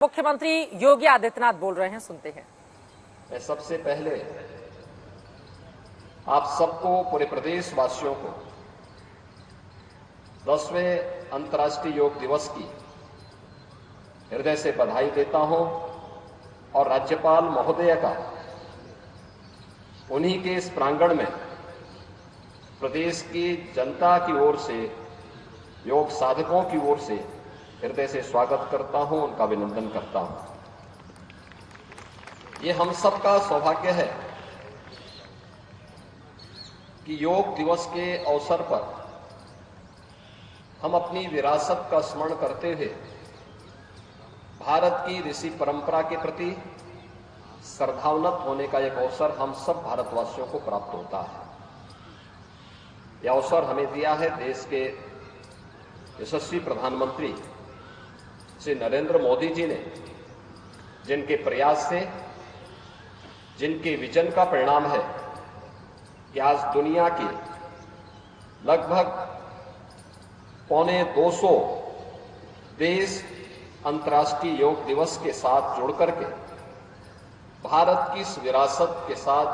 मुख्यमंत्री योगी आदित्यनाथ बोल रहे हैं, सुनते हैं। मैं सबसे पहले आप सबको, पूरे प्रदेश वासियों को 10वें अंतर्राष्ट्रीय योग दिवस की हृदय से बधाई देता हूं और राज्यपाल महोदय का उन्हीं के इस प्रांगण में प्रदेश की जनता की ओर से, योग साधकों की ओर से हृदय से स्वागत करता हूं, उनका अभिनंदन करता हूं। ये हम सबका सौभाग्य है कि योग दिवस के अवसर पर हम अपनी विरासत का स्मरण करते हुए भारत की ऋषि परंपरा के प्रति श्रद्धान्वित होने का एक अवसर हम सब भारतवासियों को प्राप्त होता है। यह अवसर हमें दिया है देश के यशस्वी प्रधानमंत्री श्री नरेंद्र मोदी जी ने, जिनके प्रयास से, जिनके विजन का परिणाम है कि आज दुनिया के लगभग 250 देश अंतर्राष्ट्रीय योग दिवस के साथ जुड़ करके भारत की इस विरासत के साथ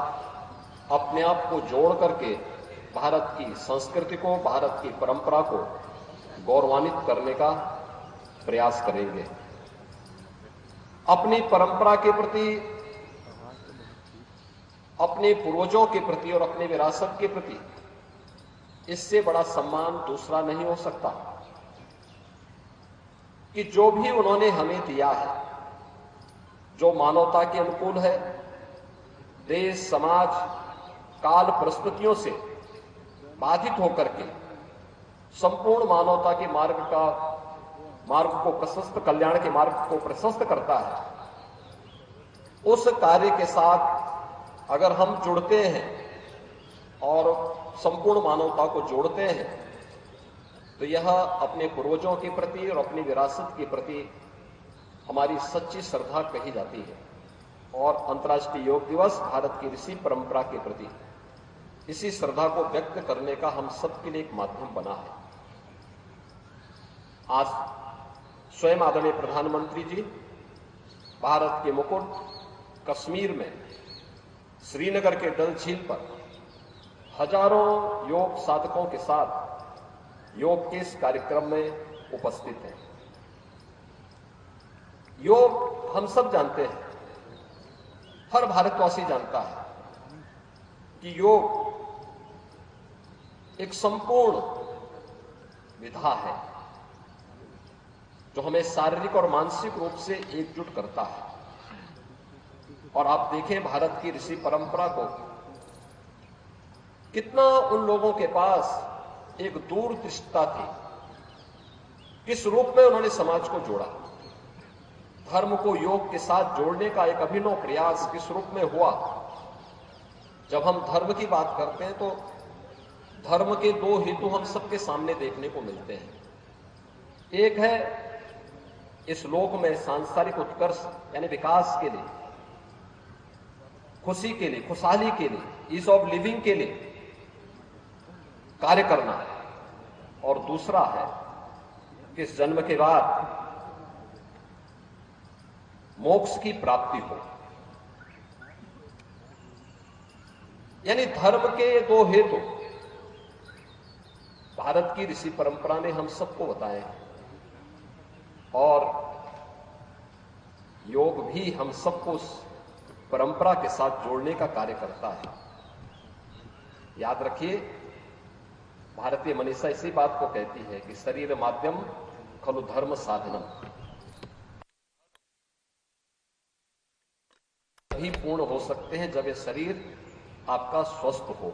अपने आप को जोड़ करके भारत की संस्कृति को, भारत की परंपरा को गौरवान्वित करने का प्रयास करेंगे। अपनी परंपरा के प्रति, अपने पूर्वजों के प्रति और अपनी विरासत के प्रति इससे बड़ा सम्मान दूसरा नहीं हो सकता कि जो भी उन्होंने हमें दिया है, जो मानवता के अनुकूल है, देश, समाज, काल, परिस्थितियों से बाधित होकर के संपूर्ण मानवता के मार्ग को प्रशस्त, कल्याण के मार्ग को प्रशस्त करता है। उस कार्य के साथ अगर हम जुड़ते हैं और संपूर्ण मानवता को जोड़ते हैं तो यह अपने पूर्वजों के प्रति और अपनी विरासत के प्रति हमारी सच्ची श्रद्धा कही जाती है। और अंतर्राष्ट्रीय योग दिवस भारत की ऋषि परंपरा के प्रति इसी श्रद्धा को व्यक्त करने का हम सबके लिए एक माध्यम बना है। आज स्वयं आदरणीय प्रधानमंत्री जी भारत के मुकुट कश्मीर में श्रीनगर के डल झील पर हजारों योग साधकों के साथ योग के इस कार्यक्रम में उपस्थित हैं। योग हम सब जानते हैं, हर भारतवासी जानता है कि योग एक संपूर्ण विधा है जो हमें शारीरिक और मानसिक रूप से एकजुट करता है। और आप देखें भारत की ऋषि परंपरा को, कितना उन लोगों के पास एक दूरदृष्टता थी, किस रूप में उन्होंने समाज को जोड़ा। धर्म को योग के साथ जोड़ने का एक अभिनव प्रयास किस रूप में हुआ। जब हम धर्म की बात करते हैं तो धर्म के दो हेतु हम सबके सामने देखने को मिलते हैं। एक है इस लोक में सांसारिक उत्कर्ष यानी विकास के लिए, खुशी के लिए, खुशहाली के लिए, ईज ऑफ लिविंग के लिए कार्य करना, और दूसरा है कि इस जन्म के बाद मोक्ष की प्राप्ति हो। यानी धर्म के दो हेतु भारत की ऋषि परंपरा ने हम सबको बताए हैं और योग भी हम सबको उस परंपरा के साथ जोड़ने का कार्य करता है। याद रखिए, भारतीय मनीषा इसी बात को कहती है कि शरीर माध्यम खलु धर्म साधनम। भी पूर्ण हो सकते हैं जब ये शरीर आपका स्वस्थ हो,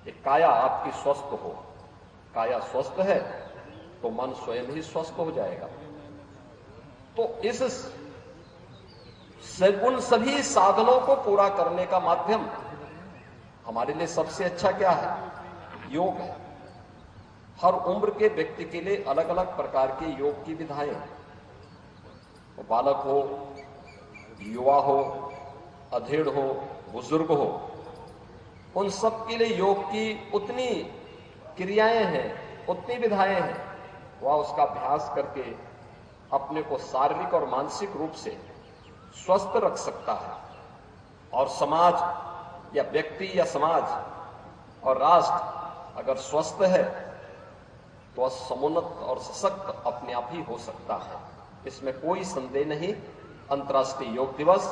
ये काया आपकी स्वस्थ हो। काया स्वस्थ है तो मन स्वयं ही स्वस्थ हो जाएगा। तो उन सभी साधनों को पूरा करने का माध्यम हमारे लिए सबसे अच्छा क्या है? योग है। हर उम्र के व्यक्ति के लिए अलग अलग प्रकार के योग की विधाएं, तो बालक हो, युवा हो, अधेड़ हो, बुजुर्ग हो, उन सब के लिए योग की उतनी क्रियाएं हैं, उतनी विधाएं हैं। वह उसका अभ्यास करके अपने को शारीरिक और मानसिक रूप से स्वस्थ रख सकता है और समाज या व्यक्ति या समाज और राष्ट्र अगर स्वस्थ है तो समुन्नत और सशक्त अपने आप ही हो सकता है। इसमें कोई संदेह नहीं। अंतर्राष्ट्रीय योग दिवस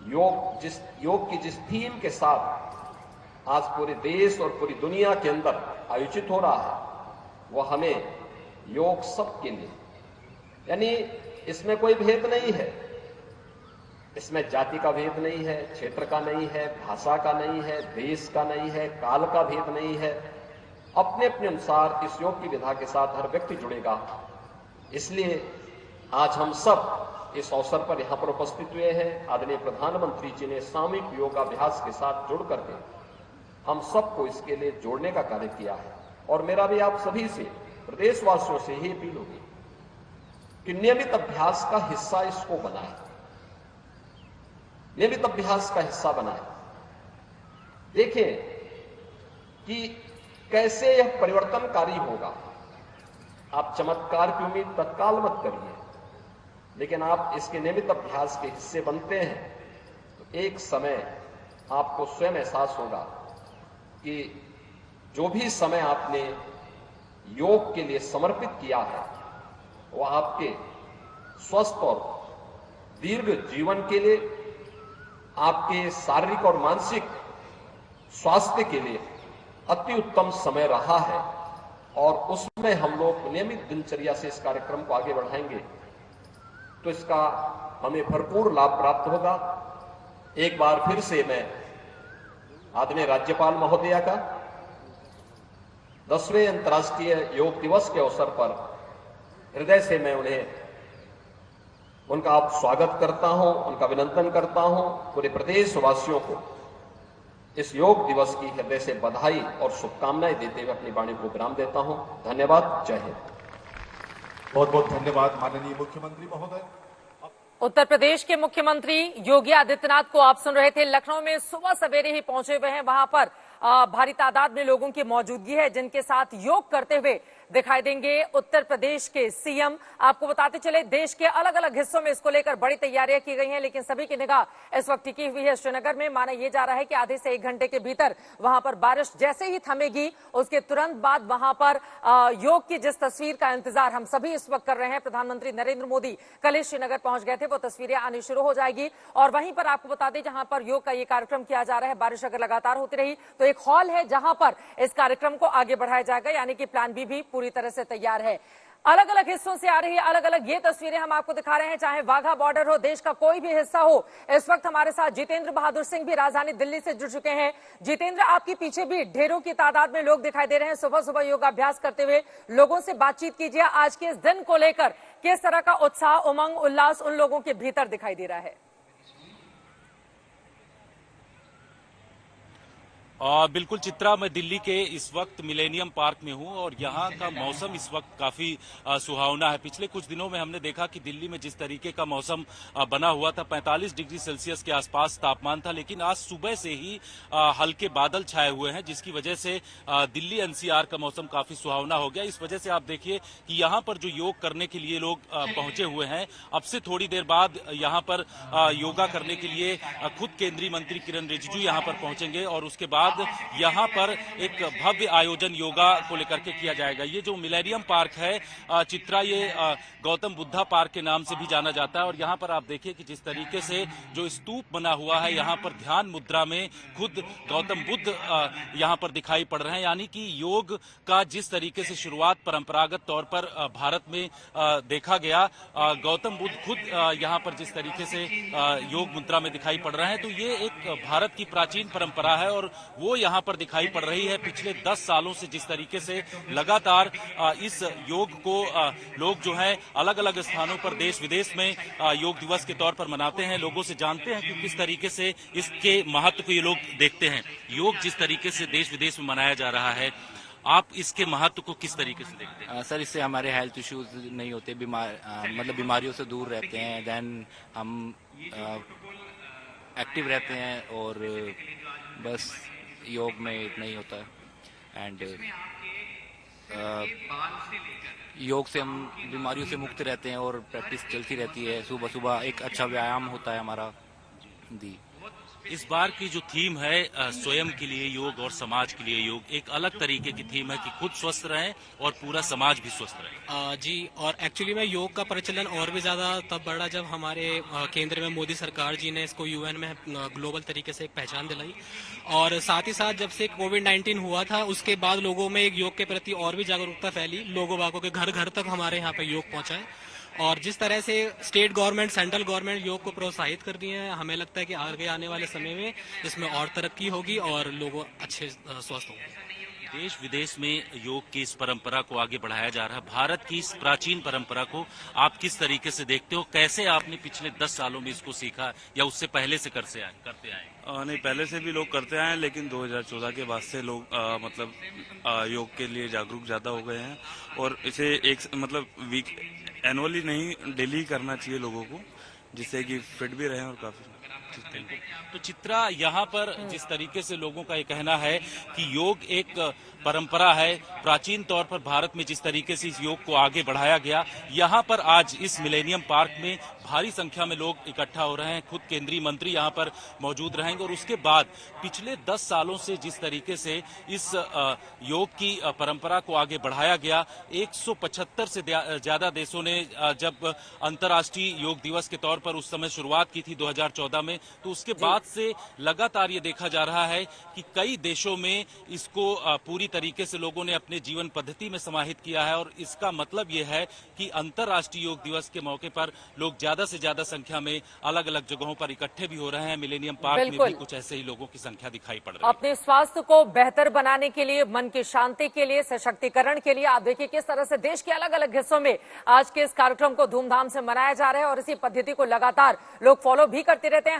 योग की जिस थीम के साथ आज पूरे देश और पूरी दुनिया के अंदर आयोजित हो रहा है वह हमें योग सबके लिए, यानी इसमें कोई भेद नहीं है, इसमें जाति का भेद नहीं है, क्षेत्र का नहीं है, भाषा का नहीं है, देश का नहीं है, काल का भेद नहीं है। अपने अपने अनुसार इस योग की विधा के साथ हर व्यक्ति जुड़ेगा। इसलिए आज हम सब इस अवसर पर यहां पर उपस्थित हुए हैं। आदरणीय प्रधानमंत्री जी ने सामूहिक योगाभ्यास के साथ जुड़ करके हम सबको इसके लिए जोड़ने का कार्य किया है और मेरा भी आप सभी से, प्रदेशवासियों से ही अपील होगी कि नियमित अभ्यास का हिस्सा इसको बनाएं, नियमित अभ्यास का हिस्सा बनाएं। देखें कि कैसे यह परिवर्तनकारी होगा। आप चमत्कार की उम्मीद तत्काल मत करिए, लेकिन आप इसके नियमित अभ्यास के हिस्से बनते हैं तो एक समय आपको स्वयं एहसास होगा कि जो भी समय आपने योग के लिए समर्पित किया है वह आपके स्वस्थ और दीर्घ जीवन के लिए, आपके शारीरिक और मानसिक स्वास्थ्य के लिए अति उत्तम समय रहा है और उसमें हम लोग नियमित दिनचर्या से इस कार्यक्रम को आगे बढ़ाएंगे तो इसका हमें भरपूर लाभ प्राप्त होगा। एक बार फिर से मैं आदरणीय राज्यपाल महोदया का 10वें अंतर्राष्ट्रीय योग दिवस के अवसर पर हृदय से मैं उनका स्वागत करता हूं, उनका अभिनंदन करता हूं। पूरे प्रदेशवासियों को इस योग दिवस की हृदय से बधाई और शुभकामनाएं देते हुए अपनी वाणी को विराम देता हूं। धन्यवाद। जय हिंद। बहुत बहुत धन्यवाद माननीय मुख्यमंत्री महोदय। उत्तर प्रदेश के मुख्यमंत्री योगी आदित्यनाथ को आप सुन रहे थे। लखनऊ में सुबह सवेरे ही पहुंचे हुए हैं। वहां पर भारी तादाद में लोगों की मौजूदगी है जिनके साथ योग करते हुए दिखाई देंगे उत्तर प्रदेश के सीएम। आपको बताते चले देश के अलग अलग हिस्सों में इसको लेकर बड़ी तैयारियां की गई हैं, लेकिन सभी की निगाह इस वक्त टिकी हुई है श्रीनगर में। माना यह जा रहा है कि आधे से 1 घंटे के भीतर वहां पर बारिश जैसे ही थमेगी उसके तुरंत बाद वहां पर योग की जिस तस्वीर का इंतजार हम सभी इस वक्त कर रहे हैं, प्रधानमंत्री नरेंद्र मोदी कल ही श्रीनगर पहुंच गए थे, वो तस्वीरें आनी शुरू हो जाएगी। और वहीं पर आपको बता दें जहां पर योग का ये कार्यक्रम किया जा रहा है, बारिश अगर लगातार होती रही तो एक हॉल है जहां पर इस कार्यक्रम को आगे बढ़ाया जाएगा, यानी कि प्लान बी भी पूरी तरह से तैयार है। अलग अलग हिस्सों से आ रही है अलग अलग ये तस्वीरें हम आपको दिखा रहे हैं, चाहे वाघा बॉर्डर हो, देश का कोई भी हिस्सा हो। इस वक्त हमारे साथ जितेंद्र बहादुर सिंह भी राजधानी दिल्ली से जुड़ चुके हैं। जितेंद्र, आपके पीछे भी ढेरों की तादाद में लोग दिखाई दे रहे हैं सुबह सुबह योगाभ्यास करते हुए। लोगों से बातचीत कीजिए, आज के इस दिन को लेकर किस तरह का उत्साह, उमंग, उल्लास उन लोगों के भीतर दिखाई दे रहा है? बिल्कुल चित्रा, मैं दिल्ली के इस वक्त मिलेनियम पार्क में हूं और यहाँ का मौसम इस वक्त काफी सुहावना है। पिछले कुछ दिनों में हमने देखा कि दिल्ली में जिस तरीके का मौसम बना हुआ था, 45 डिग्री सेल्सियस के आसपास तापमान था, लेकिन आज सुबह से ही हल्के बादल छाए हुए हैं, जिसकी वजह से दिल्ली एनसीआर का मौसम काफी सुहावना हो गया। इस वजह से आप देखिए कि यहाँ पर जो योग करने के लिए लोग पहुंचे हुए हैं, अब से थोड़ी देर बाद यहाँ पर योगा करने के लिए खुद केंद्रीय मंत्री किरण रिजिजू यहाँ पर पहुंचेंगे और उसके बाद यहां पर एक भव्य आयोजन योगा को लेकर के किया जाएगा। ये जो मिलेनियम पार्क है चित्रा, ये गौतम बुद्धा पार्क के नाम से भी जाना जाता है और यहां पर आप देखिए कि जिस तरीके से जो स्तूप बना हुआ है, यहां पर ध्यान मुद्रा में खुद गौतम बुद्ध यहां पर दिखाई पड़ रहे हैं। यानी कि योग का जिस तरीके से शुरुआत परंपरागत तौर पर भारत में देखा गया, गौतम बुद्ध खुद यहां पर जिस तरीके से योग मुद्रा में दिखाई पड़ रहे हैं, तो ये एक भारत की प्राचीन परंपरा है और वो यहां पर दिखाई पड़ रही है। पिछले 10 सालों से जिस तरीके से लगातार इस योग को लोग जो है अलग अलग स्थानों पर देश विदेश में योग दिवस के तौर पर मनाते हैं, लोगों से जानते हैं कि किस तरीके से इसके महत्व को ये लोग देखते हैं। योग जिस तरीके से देश विदेश में मनाया जा रहा है, आप इसके महत्व को किस तरीके से देखते हैं? सर, इससे हमारे हेल्थ इश्यूज नहीं होते, मतलब बीमारियों से दूर रहते हैं, देन हम एक्टिव रहते हैं और बस योग में इतना ही होता है। एंड योग से हम बीमारियों से मुक्त रहते हैं और प्रैक्टिस चलती रहती है। सुबह सुबह एक अच्छा व्यायाम होता है हमारा। जी, इस बार की जो थीम है स्वयं के लिए योग और समाज के लिए योग, एक अलग तरीके की थीम है कि खुद स्वस्थ रहें और पूरा समाज भी स्वस्थ रहे। जी, और एक्चुअली में योग का प्रचलन और भी ज्यादा तब बढ़ा जब हमारे केंद्र में मोदी सरकार जी ने इसको यूएन में ग्लोबल तरीके से एक पहचान दिलाई। और साथ ही साथ जब से कोविड-19 हुआ था उसके बाद लोगों में एक योग के प्रति और भी जागरूकता फैली, लोगों बागों के घर घर तक हमारे यहाँ पे योग पहुंचा है। और जिस तरह से स्टेट गवर्नमेंट, सेंट्रल गवर्नमेंट योग को प्रोत्साहित कर रही है, हमें लगता है कि आगे आने वाले समय में इसमें और तरक्की होगी और लोग अच्छे स्वस्थ होंगे। देश विदेश में योग की इस परंपरा को आगे बढ़ाया जा रहा है। भारत की इस प्राचीन परंपरा को आप किस तरीके से देखते हो? कैसे आपने पिछले 10 सालों में इसको सीखा या उससे पहले से करते आए? नहीं, पहले से भी लोग करते आए हैं, लेकिन 2014 के बाद से लोग योग के लिए जागरूक ज्यादा हो गए हैं और इसे वीक एनुअली नहीं, डेली करना चाहिए लोगों को, जिससे कि फिट भी रहें और काफी। तो चित्रा, यहाँ पर जिस तरीके से लोगों का ये कहना है कि योग एक परंपरा है, प्राचीन तौर पर भारत में जिस तरीके से इस योग को आगे बढ़ाया गया, यहाँ पर आज इस मिलेनियम पार्क में भारी संख्या में लोग इकट्ठा हो रहे हैं। खुद केंद्रीय मंत्री यहाँ पर मौजूद रहेंगे और उसके बाद पिछले 10 सालों से जिस तरीके से इस योग की परंपरा को आगे बढ़ाया गया, 175 से ज्यादा देशों ने जब अंतर्राष्ट्रीय योग दिवस के तौर पर उस समय शुरुआत की थी 2014 में, तो उसके बाद से लगातार ये देखा जा रहा है कि कई देशों में इसको पूरी तरीके से लोगों ने अपने जीवन पद्धति में समाहित किया है। और इसका मतलब ये है कि अंतर्राष्ट्रीय योग दिवस के मौके पर लोग ज्यादा से ज्यादा संख्या में अलग अलग जगहों पर इकट्ठे भी हो रहे हैं। मिलेनियम पार्क में भी कुछ ऐसे ही लोगों की संख्या दिखाई पड़ रही है। अपने स्वास्थ्य को बेहतर बनाने के लिए, मन की शांति के लिए, सशक्तिकरण के लिए आप देखिए किस तरह से देश के अलग अलग हिस्सों में आज के इस कार्यक्रम को धूमधाम से मनाया जा रहा है और इसी पद्धति को लगातार लोग फॉलो भी करते रहते हैं।